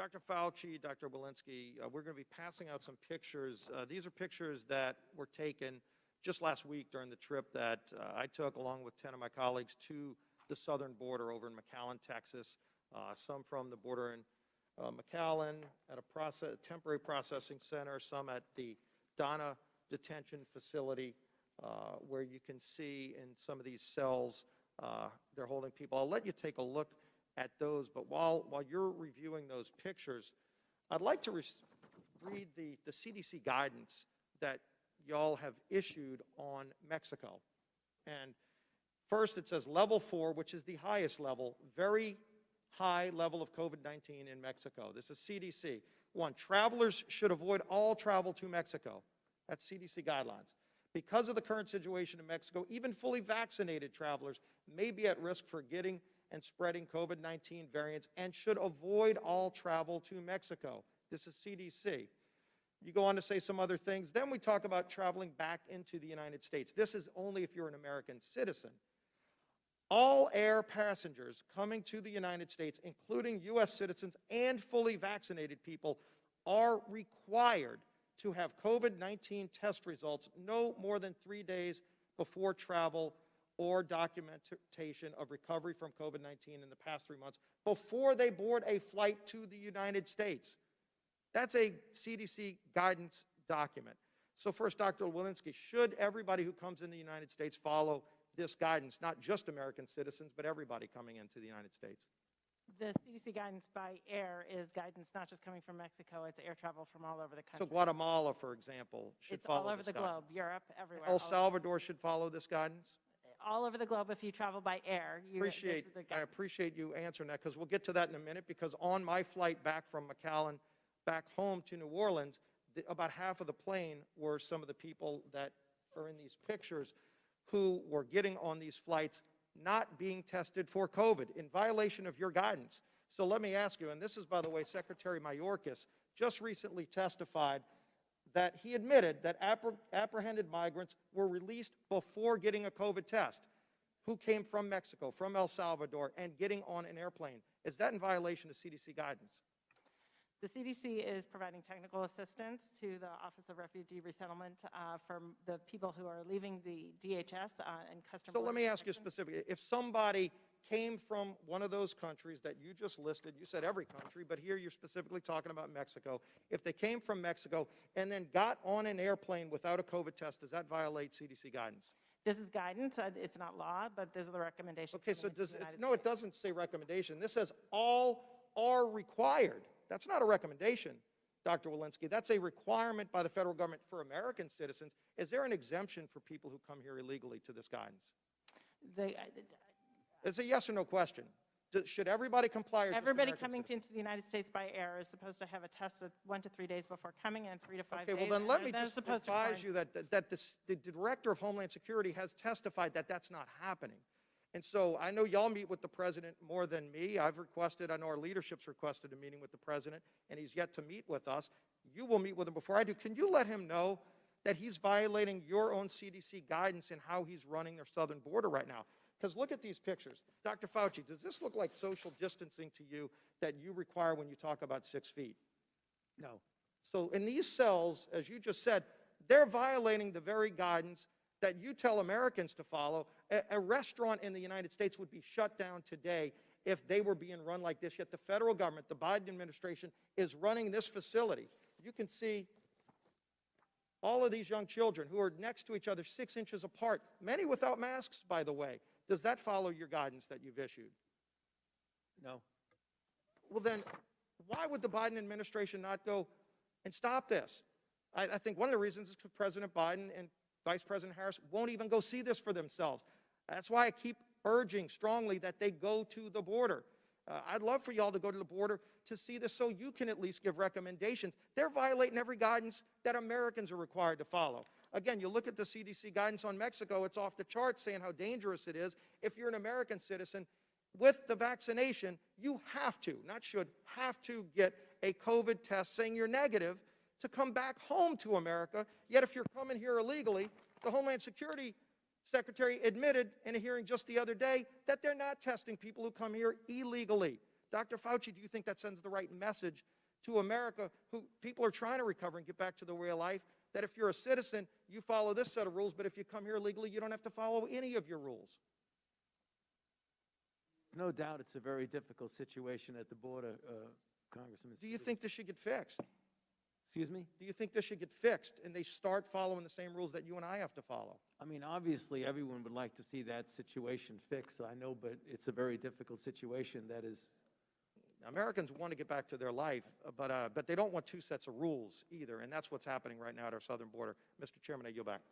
Dr. Fauci, Dr. Walensky, we're going to be passing out some pictures. These are pictures that were taken just last week during the trip that I took along with 10 of my colleagues to the southern border over in McAllen, Texas. Some from the border in McAllen at a temporary processing center, some at the Donna detention facility, where you can see in some of these cells they're holding people. I'll let you take a look at those, but while you're reviewing those pictures, I'd like to read the CDC guidance that y'all have issued on Mexico. And first it says level 4, which is the highest level, very high level of COVID-19 in Mexico. This is CDC. 1, travelers should avoid all travel to Mexico. That's CDC guidelines. Because of the current situation in Mexico, even fully vaccinated travelers may be at risk for getting and spreading COVID-19 variants and should avoid all travel to Mexico. This is CDC. You go on to say some other things. Then we talk about traveling back into the United States. This is only if you're an American citizen. All air passengers coming to the United States, including U.S. citizens and fully vaccinated people, are required to have COVID-19 test results no more than 3 days before travel or documentation of recovery from COVID-19 in the past 3 months before they board a flight to the United States. That's a CDC guidance document. So first, Dr. Walensky, should everybody who comes in the United States follow this guidance, not just American citizens, but everybody coming into the United States? The CDC guidance by air is guidance not just coming from Mexico, it's air travel from all over the country. So Guatemala, for example, should follow this guidance. It's all over the globe, Europe, everywhere. El Salvador should follow this guidance? All over the globe if you travel by air. I appreciate you answering that, because we'll get to that in a minute, because on my flight back from McAllen back home to New Orleans, about half of the plane were some of the people that are in these pictures who were getting on these flights not being tested for COVID in violation of your guidance. So let me ask you, and this is, by the way, Secretary Mayorkas just recently testified that he admitted that apprehended migrants were released before getting a COVID test, who came from Mexico, from El Salvador, and getting on an airplane. Is that in violation of CDC guidance? The CDC is providing technical assistance to the Office of Refugee Resettlement for the people who are leaving the DHS and Customs. So let me ask you specifically, if somebody came from one of those countries that you just listed, you said every country, but here you're specifically talking about Mexico. If they came from Mexico and then got on an airplane without a COVID test, does that violate CDC guidance? This is guidance. It's not law, but those are the recommendations. Okay, so no, it doesn't say recommendation. This says all are required. That's not a recommendation, Dr. Walensky. That's a requirement by the federal government for American citizens. Is there an exemption for people who come here illegally to this guidance? It's a yes or no question. Should everybody comply? Or everybody coming into the United States by air is supposed to have a test 1 to 3 days before coming in, 3 to 5 days. Okay, well then let me just advise you that the Director of Homeland Security has testified that that's not happening. And so I know y'all meet with the President more than me. I've requested, I know our leadership's requested a meeting with the President, and he's yet to meet with us. You will meet with him before I do. Can you let him know that he's violating your own CDC guidance in how he's running their southern border right now? Because look at these pictures. Dr. Fauci, does this look like social distancing to you that you require when you talk about 6 feet? No. So in these cells, as you just said, they're violating the very guidance that you tell Americans to follow. A restaurant in the United States would be shut down today if they were being run like this, yet the federal government, the Biden administration, is running this facility. You can see all of these young children who are next to each other 6 inches apart, many without masks, by the way. Does that follow your guidance that you've issued? No. Well then, why would the Biden administration not go and stop this? I think one of the reasons is because President Biden and Vice President Harris won't even go see this for themselves. That's why I keep urging strongly that they go to the border. I'd love for y'all to go to the border to see this so you can at least give recommendations. They're violating every guidance that Americans are required to follow. Again, you look at the CDC guidance on Mexico, it's off the charts saying how dangerous it is. If you're an American citizen, with the vaccination, you have to, not should, have to get a COVID test saying you're negative to come back home to America. Yet if you're coming here illegally, the Homeland Security Secretary admitted in a hearing just the other day that they're not testing people who come here illegally. Dr. Fauci, do you think that sends the right message to America, who people are trying to recover and get back to their way of life, that if you're a citizen, you follow this set of rules, but if you come here legally, you don't have to follow any of your rules? No doubt it's a very difficult situation at the border, Congressman. Do you think this should get fixed? Excuse me? Do you think this should get fixed and they start following the same rules that you and I have to follow? I mean, obviously, everyone would like to see that situation fixed, I know, but it's a very difficult situation that is. Americans want to get back to their life, but they don't want two sets of rules either, and that's what's happening right now at our southern border. Mr. Chairman, I yield back.